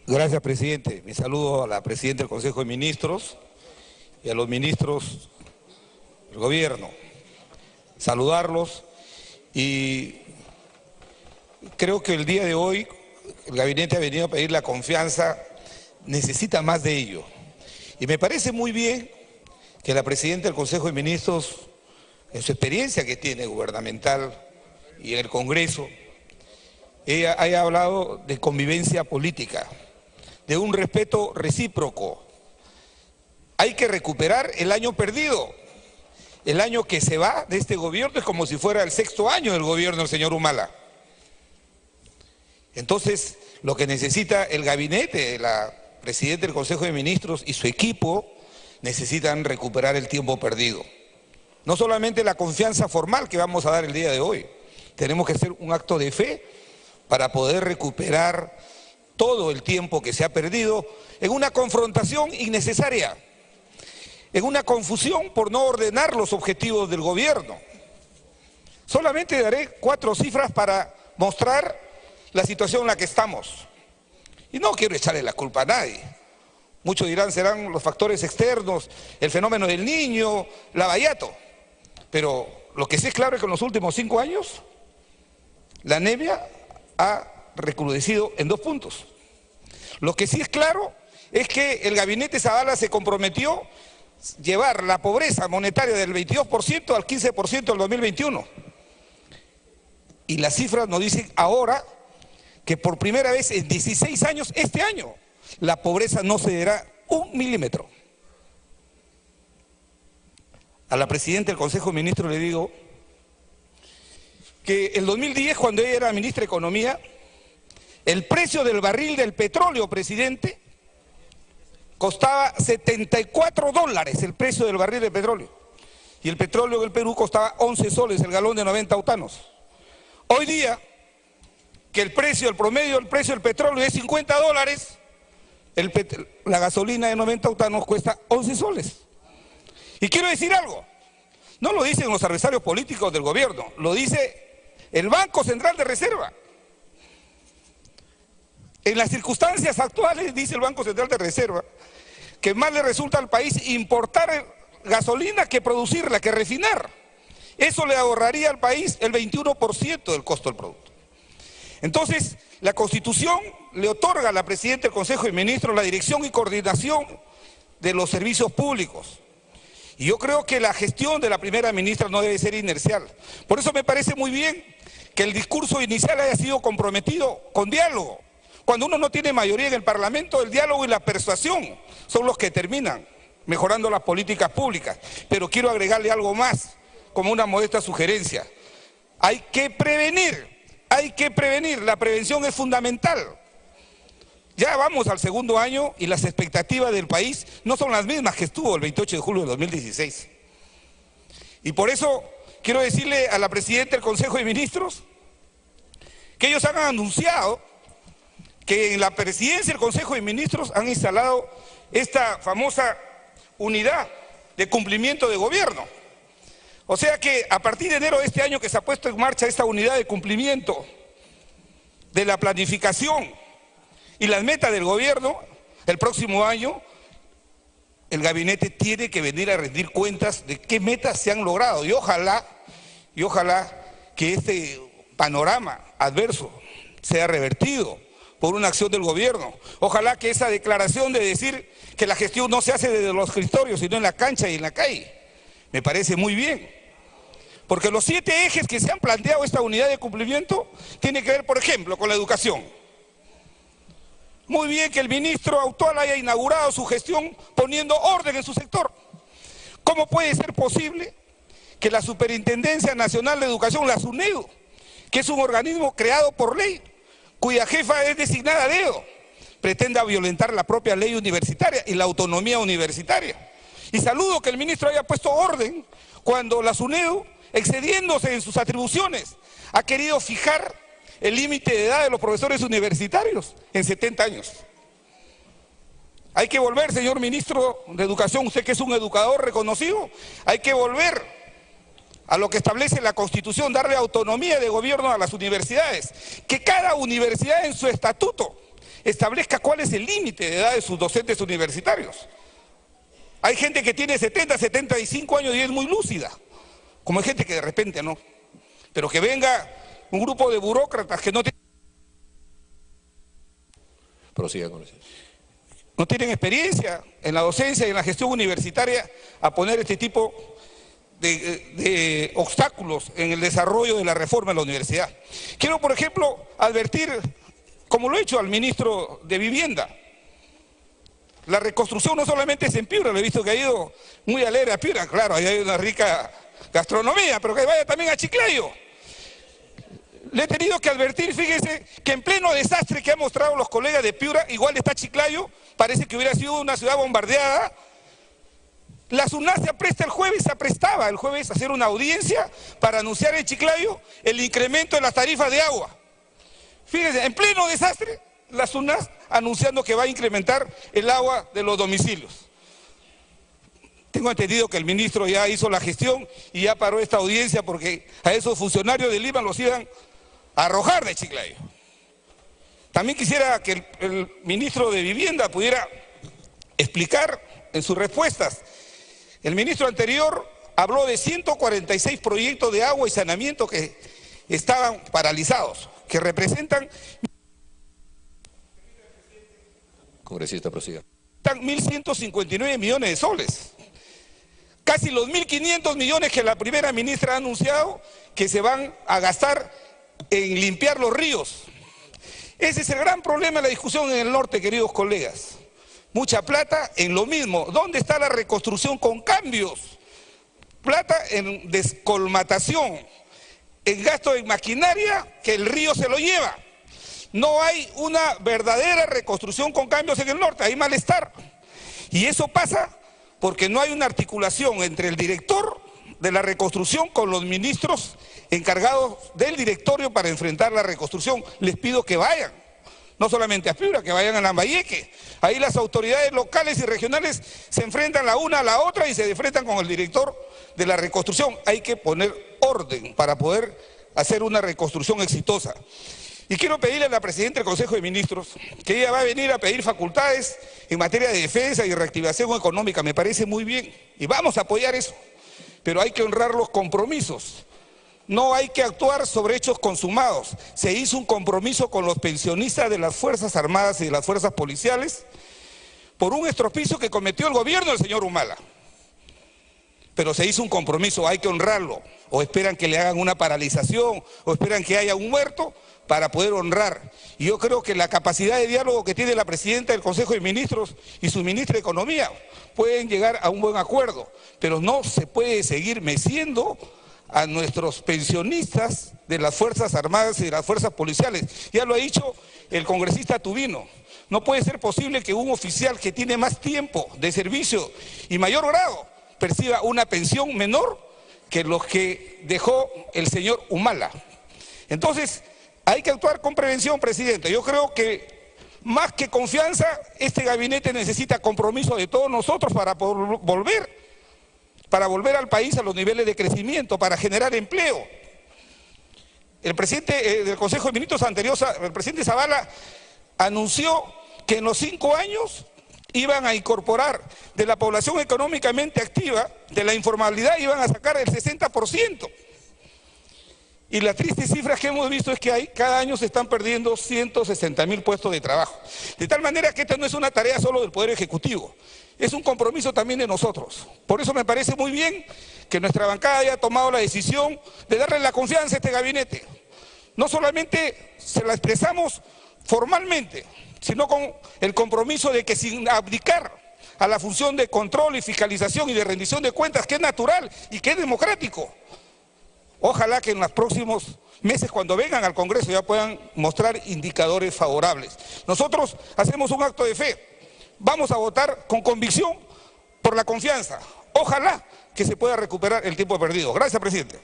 Gracias, presidente. Mi saludo a la presidenta del Consejo de Ministros y a los ministros del gobierno. Saludarlos y creo que el día de hoy el gabinete ha venido a pedir la confianza, necesita más de ello. Y me parece muy bien que la presidenta del Consejo de Ministros, en su experiencia que tiene gubernamental y en el Congreso, ella haya hablado de convivencia política, de un respeto recíproco. Hay que recuperar el año perdido. El año que se va de este gobierno es como si fuera el 6º año del gobierno del señor Humala. Entonces, lo que necesita el gabinete, la presidenta del Consejo de Ministros y su equipo, necesitan recuperar el tiempo perdido. No solamente la confianza formal que vamos a dar el día de hoy, tenemos que hacer un acto de fe para poder recuperar todo el tiempo que se ha perdido en una confrontación innecesaria, en una confusión por no ordenar los objetivos del gobierno. Solamente daré 4 cifras para mostrar la situación en la que estamos. Y no quiero echarle la culpa a nadie. Muchos dirán serán los factores externos, el fenómeno del Niño, Lavallato. Pero lo que sí es claro es que en los últimos 5 años la anemia ha recrudecido en 2 puntos. Lo que sí es claro es que el gabinete Zavala se comprometió a llevar la pobreza monetaria del 22% al 15% del 2021. Y las cifras nos dicen ahora que por primera vez en 16 años, este año, la pobreza no cederá 1 milímetro. A la presidenta del Consejo de Ministros le digo que el 2010, cuando ella era ministra de Economía, el precio del barril del petróleo, presidente, costaba $74 el precio del barril de petróleo. Y el petróleo del Perú costaba 11 soles el galón de 90 octanos. Hoy día, que el promedio del precio del petróleo es $50, la gasolina de 90 octanos cuesta 11 soles. Y quiero decir algo, no lo dicen los adversarios políticos del gobierno, lo dice el Banco Central de Reserva. En las circunstancias actuales, dice el Banco Central de Reserva, que más le resulta al país importar gasolina que producirla, que refinar. Eso le ahorraría al país el 21% del costo del producto. Entonces, la Constitución le otorga a la presidenta del Consejo de Ministros la dirección y coordinación de los servicios públicos. Y yo creo que la gestión de la primera ministra no debe ser inercial. Por eso me parece muy bien que el discurso inicial haya sido comprometido con diálogo. Cuando uno no tiene mayoría en el Parlamento, el diálogo y la persuasión son los que terminan mejorando las políticas públicas. Pero quiero agregarle algo más, como una modesta sugerencia. Hay que prevenir, la prevención es fundamental. Ya vamos al 2º año y las expectativas del país no son las mismas que estuvo el 28 de julio de 2016. Y por eso quiero decirle a la presidenta del Consejo de Ministros que ellos han anunciado que en la presidencia del Consejo de Ministros han instalado esta famosa unidad de cumplimiento de gobierno. O sea que a partir de enero de este año que se ha puesto en marcha esta unidad de cumplimiento de la planificación y las metas del gobierno, el próximo año el gabinete tiene que venir a rendir cuentas de qué metas se han logrado y ojalá que este panorama adverso sea revertido por una acción del gobierno. Ojalá que esa declaración de decir que la gestión no se hace desde los escritorios, sino en la cancha y en la calle, me parece muy bien. Porque los 7 ejes que se han planteado esta unidad de cumplimiento tienen que ver, por ejemplo, con la educación. Muy bien que el ministro Autual haya inaugurado su gestión poniendo orden en su sector. ¿Cómo puede ser posible que la Superintendencia Nacional de Educación, la SUNEDU, que es un organismo creado por ley, cuya jefa es designada a dedo, pretenda violentar la propia ley universitaria y la autonomía universitaria? Y saludo que el ministro haya puesto orden cuando la SUNEDU, excediéndose en sus atribuciones, ha querido fijar el límite de edad de los profesores universitarios en 70 años. Hay que volver, señor ministro de Educación, usted que es un educador reconocido, hay que volver a lo que establece la Constitución, darle autonomía de gobierno a las universidades, que cada universidad en su estatuto establezca cuál es el límite de edad de sus docentes universitarios. Hay gente que tiene 70, 75 años y es muy lúcida, como hay gente que de repente no. Pero que venga un grupo de burócratas que no tienen experiencia en la docencia y en la gestión universitaria a poner este tipo de obstáculos en el desarrollo de la reforma en la universidad. Quiero, por ejemplo, advertir, como lo he hecho al ministro de Vivienda, la reconstrucción no solamente es en Piura, lo he visto que ha ido muy alegre a Piura, claro, ahí hay una rica gastronomía, pero que vaya también a Chiclayo. Le he tenido que advertir, fíjese, que en pleno desastre que han mostrado los colegas de Piura, igual está Chiclayo, parece que hubiera sido una ciudad bombardeada. La SUNAT se aprestaba el jueves a hacer una audiencia para anunciar en Chiclayo el incremento de las tarifas de agua. Fíjense, en pleno desastre, la SUNAT anunciando que va a incrementar el agua de los domicilios. Tengo entendido que el ministro ya hizo la gestión y ya paró esta audiencia porque a esos funcionarios de Lima los iban a arrojar de Chiclayo. También quisiera que el ministro de Vivienda pudiera explicar en sus respuestas. El ministro anterior habló de 146 proyectos de agua y saneamiento que estaban paralizados, que representan... Congresista, prosiga. 1.159 millones de soles. Casi los 1.500 millones que la primera ministra ha anunciado que se van a gastar en limpiar los ríos. Ese es el gran problema de la discusión en el norte, queridos colegas. Mucha plata en lo mismo. ¿Dónde está la reconstrucción con cambios? Plata en descolmatación, en gasto en maquinaria que el río se lo lleva. No hay una verdadera reconstrucción con cambios en el norte, hay malestar. Y eso pasa porque no hay una articulación entre el director de la reconstrucción con los ministros encargados del directorio para enfrentar la reconstrucción. Les pido que vayan, no solamente a Piura, que vayan a Lambayeque. Ahí las autoridades locales y regionales se enfrentan la una a la otra y se enfrentan con el director de la reconstrucción. Hay que poner orden para poder hacer una reconstrucción exitosa. Y quiero pedirle a la presidenta del Consejo de Ministros que ella va a venir a pedir facultades en materia de defensa y reactivación económica. Me parece muy bien y vamos a apoyar eso, pero hay que honrar los compromisos. No hay que actuar sobre hechos consumados. Se hizo un compromiso con los pensionistas de las Fuerzas Armadas y de las Fuerzas Policiales por un estropicio que cometió el gobierno del señor Humala. Pero se hizo un compromiso, hay que honrarlo. O esperan que le hagan una paralización, o esperan que haya un muerto para poder honrar. Y yo creo que la capacidad de diálogo que tiene la presidenta del Consejo de Ministros y su ministra de Economía pueden llegar a un buen acuerdo, pero no se puede seguir meciendo a nuestros pensionistas de las Fuerzas Armadas y de las Fuerzas Policiales. Ya lo ha dicho el congresista Tubino, no puede ser posible que un oficial que tiene más tiempo de servicio y mayor grado perciba una pensión menor que los que dejó el señor Humala. Entonces, hay que actuar con prevención, presidente. Yo creo que más que confianza, este gabinete necesita compromiso de todos nosotros para volver al país a los niveles de crecimiento, para generar empleo. El presidente del Consejo de Ministros anterior, el presidente Zavala, anunció que en los 5 años iban a incorporar de la población económicamente activa, de la informalidad, iban a sacar el 60%. Y las tristes cifras que hemos visto es que cada año se están perdiendo 160.000 puestos de trabajo. De tal manera que esta no es una tarea solo del Poder Ejecutivo, es un compromiso también de nosotros. Por eso me parece muy bien que nuestra bancada haya tomado la decisión de darle la confianza a este gabinete. No solamente se la expresamos formalmente, sino con el compromiso de que sin abdicar a la función de control y fiscalización y de rendición de cuentas, que es natural y que es democrático, ojalá que en los próximos meses, cuando vengan al Congreso, ya puedan mostrar indicadores favorables. Nosotros hacemos un acto de fe, vamos a votar con convicción por la confianza. Ojalá que se pueda recuperar el tiempo perdido. Gracias, presidente.